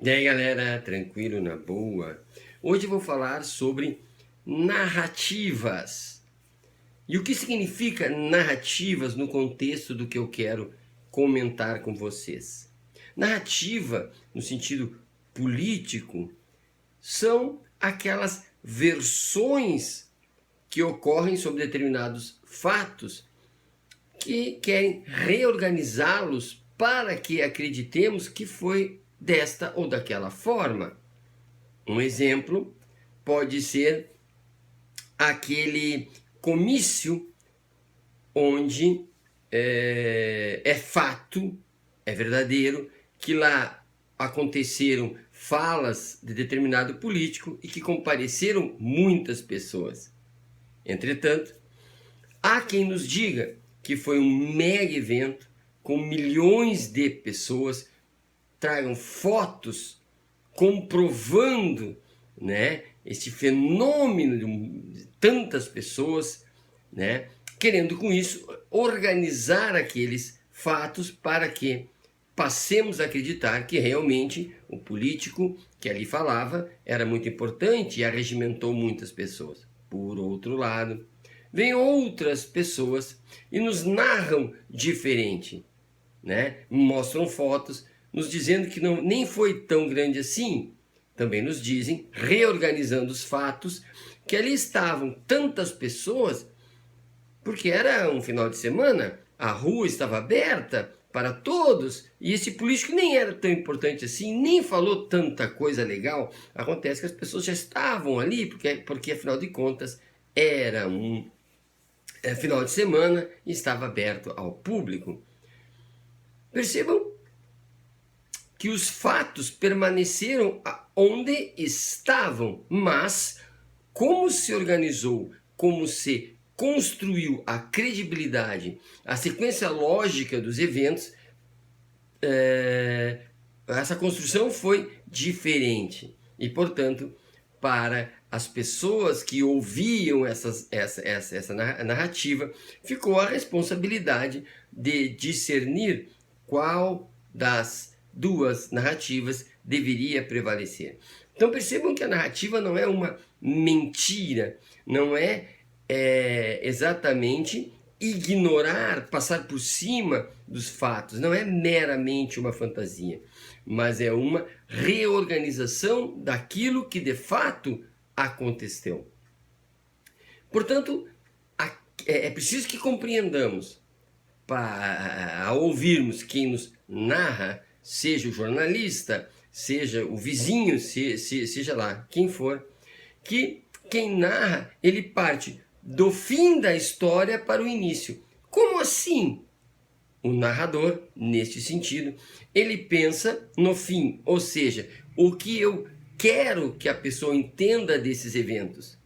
E aí galera, tranquilo, na boa? Hoje eu vou falar sobre narrativas. E o que significa narrativas no contexto do que eu quero comentar com vocês? Narrativa, no sentido político, são aquelas versões que ocorrem sobre determinados fatos que querem reorganizá-los para que acreditemos que foi desta ou daquela forma. Um exemplo pode ser aquele comício onde é fato, é verdadeiro, que lá aconteceram falas de determinado político e que compareceram muitas pessoas. Entretanto, há quem nos diga que foi um mega evento com milhões de pessoas, tragam fotos comprovando, né, este fenômeno de tantas pessoas, né, querendo com isso organizar aqueles fatos para que passemos a acreditar que realmente o político que ali falava era muito importante e arregimentou muitas pessoas. Por outro lado, vêm outras pessoas e nos narram diferente, né? Mostram fotos nos dizendo que nem foi tão grande assim. Também nos dizem, reorganizando os fatos, que ali estavam tantas pessoas porque era um final de semana, a rua estava aberta para todos e esse político nem era tão importante assim, nem falou tanta coisa legal. Acontece que as pessoas já estavam ali porque afinal de contas era um final de semana e estava aberto ao público. Percebam que os fatos permaneceram onde estavam, mas como se organizou, como se construiu a credibilidade, a sequência lógica dos eventos, essa construção foi diferente. E, portanto, para as pessoas que ouviam essa narrativa, ficou a responsabilidade de discernir qual das duas narrativas deveria prevalecer. Então percebam que a narrativa não é uma mentira, não é exatamente ignorar, passar por cima dos fatos, não é meramente uma fantasia, mas é uma reorganização daquilo que de fato aconteceu. Portanto, é preciso que compreendamos, ao ouvirmos quem nos narra, seja o jornalista, seja o vizinho, seja lá quem for, que quem narra, ele parte do fim da história para o início. Como assim? O narrador, neste sentido, ele pensa no fim, ou seja, o que eu quero que a pessoa entenda desses eventos,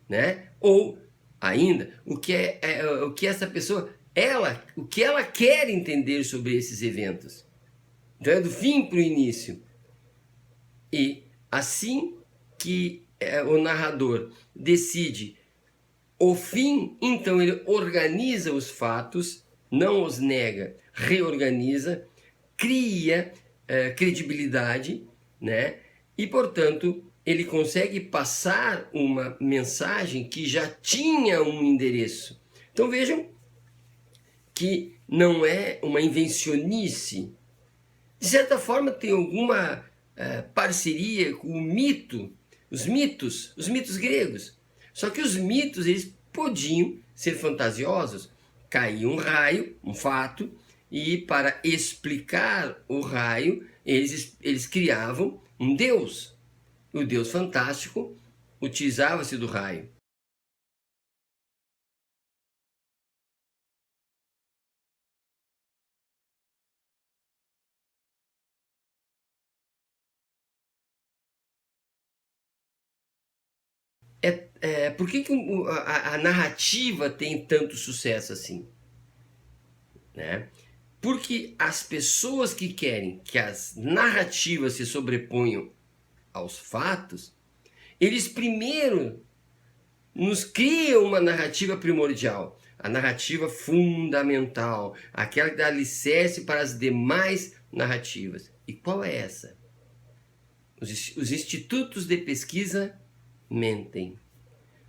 né? Ou ainda, o que essa pessoa, o que ela quer entender sobre esses eventos. Então é do fim para o início. E assim que o narrador decide o fim, então ele organiza os fatos, não os nega, reorganiza, cria credibilidade, né? E, portanto, ele consegue passar uma mensagem que já tinha um endereço. Então vejam que não é uma invencionice. De certa forma tem alguma parceria com o mito, os mitos gregos. Só que os mitos, eles podiam ser fantasiosos. Caía um raio, um fato, e para explicar o raio, eles criavam um deus. O deus fantástico utilizava-se do raio. Por que a narrativa tem tanto sucesso assim? Né? Porque as pessoas que querem que as narrativas se sobreponham aos fatos, eles primeiro nos cria uma narrativa primordial, a narrativa fundamental, aquela que dá alicerce para as demais narrativas. E qual é essa? Os institutos de pesquisa mentem.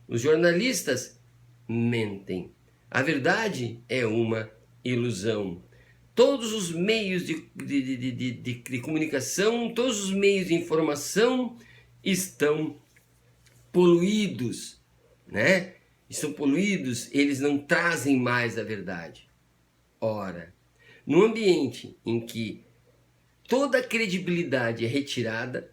Os jornalistas mentem. A verdade é uma ilusão. Todos os meios de comunicação, todos os meios de informação estão poluídos, né? Estão poluídos, eles não trazem mais a verdade. Ora, no ambiente em que toda a credibilidade é retirada,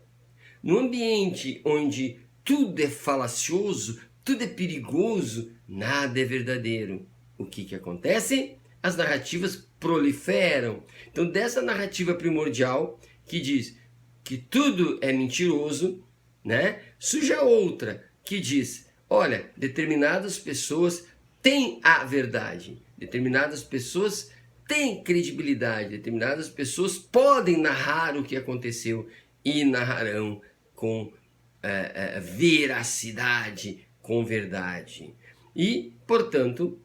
no ambiente onde tudo é falacioso, tudo é perigoso, nada é verdadeiro. O que acontece? As narrativas proliferam. Então, dessa narrativa primordial que diz que tudo é mentiroso, né? Surge a outra que diz, olha, determinadas pessoas têm a verdade, determinadas pessoas têm credibilidade, determinadas pessoas podem narrar o que aconteceu e narrarão com veracidade, com verdade. E, portanto,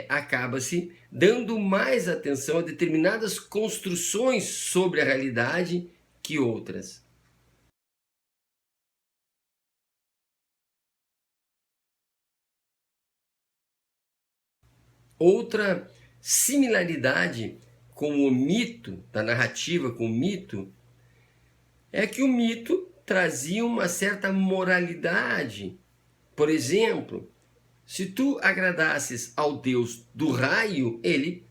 acaba-se dando mais atenção a determinadas construções sobre a realidade que outras. Outra similaridade com o mito, da narrativa com o mito, é que o mito trazia uma certa moralidade. Por exemplo, se tu agradasses ao Deus do raio, ele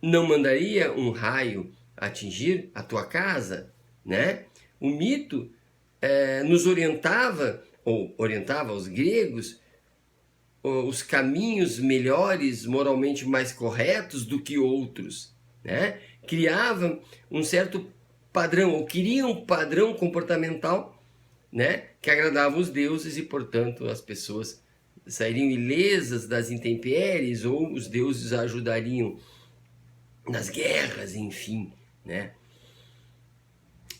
não mandaria um raio atingir a tua casa, né? O mito nos orientava, ou orientava os gregos, os caminhos melhores, moralmente mais corretos do que outros, né? Criava um certo padrão, ou queria um padrão comportamental, né? Que agradava os deuses e, portanto, as pessoas sairiam ilesas das intempéries, ou os deuses ajudariam nas guerras, enfim, né?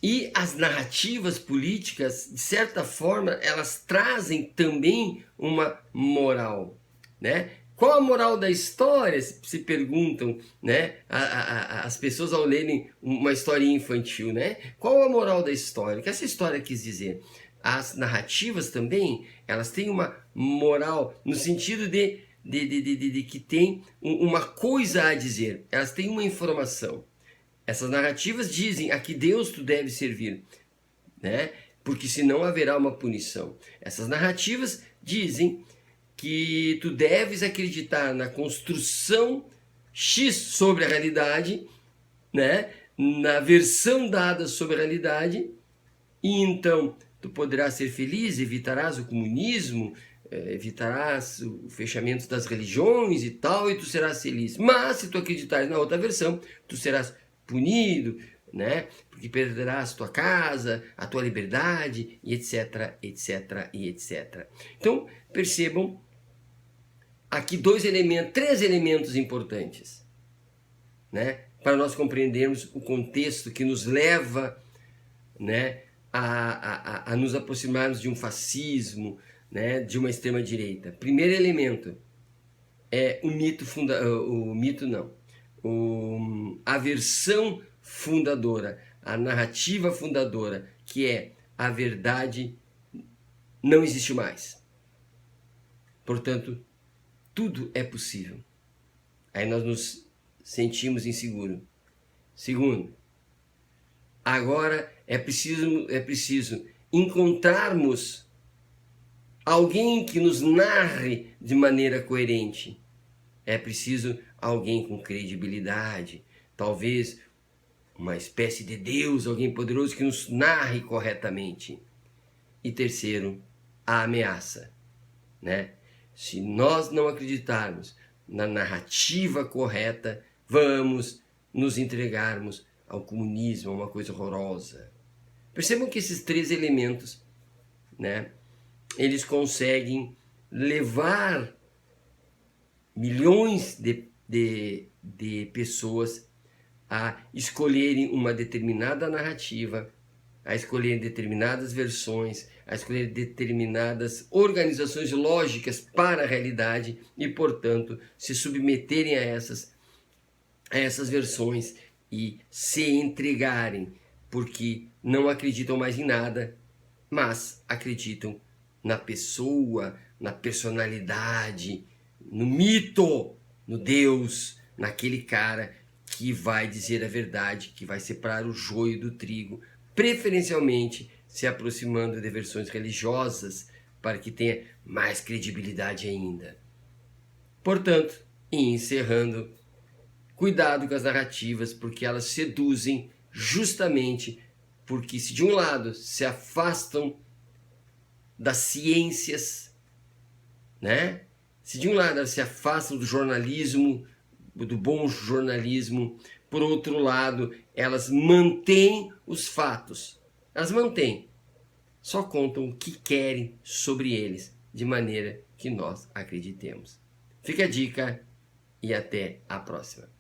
E as narrativas políticas, de certa forma, elas trazem também uma moral, né? Qual a moral da história? Se perguntam, né? As pessoas ao lerem uma historinha infantil, né? Qual a moral da história? O que essa história quis dizer? As narrativas também, elas têm uma moral no sentido de que tem uma coisa a dizer. Elas têm uma informação. Essas narrativas dizem a que Deus tu deve servir, né? Porque senão haverá uma punição. Essas narrativas dizem que tu deves acreditar na construção X sobre a realidade, né? Na versão dada sobre a realidade, e então tu poderás ser feliz, evitarás o comunismo, evitarás o fechamento das religiões e tal, e tu serás feliz. Mas se tu acreditares na outra versão, tu serás punido, né? Porque perderás tua casa, a tua liberdade, e etc, etc, e etc. Então, percebam aqui três elementos importantes, né? Para nós compreendermos o contexto que nos leva, né, a nos aproximarmos de um fascismo, né, de uma extrema-direita. Primeiro elemento é a versão fundadora, a narrativa fundadora, que é a verdade não existe mais. Portanto, tudo é possível. Aí nós nos sentimos inseguros. Segundo, agora é preciso encontrarmos alguém que nos narre de maneira coerente. É preciso alguém com credibilidade, talvez uma espécie de Deus, alguém poderoso que nos narre corretamente. E terceiro, a ameaça, né? Se nós não acreditarmos na narrativa correta, vamos nos entregarmos ao comunismo, a uma coisa horrorosa. Percebam que esses três elementos, né, eles conseguem levar milhões de pessoas a escolherem uma determinada narrativa, a escolher determinadas versões, a escolher determinadas organizações lógicas para a realidade e, portanto, se submeterem a essas versões e se entregarem, porque não acreditam mais em nada, mas acreditam na pessoa, na personalidade, no mito, no Deus, naquele cara que vai dizer a verdade, que vai separar o joio do trigo, preferencialmente se aproximando de versões religiosas para que tenha mais credibilidade ainda. Portanto, e encerrando, cuidado com as narrativas, porque elas seduzem justamente porque se de um lado se afastam das ciências, né? Se de um lado elas se afastam do jornalismo, do bom jornalismo, por outro lado elas mantêm os fatos. Elas mantêm, só contam o que querem sobre eles, de maneira que nós acreditemos. Fica a dica e até a próxima.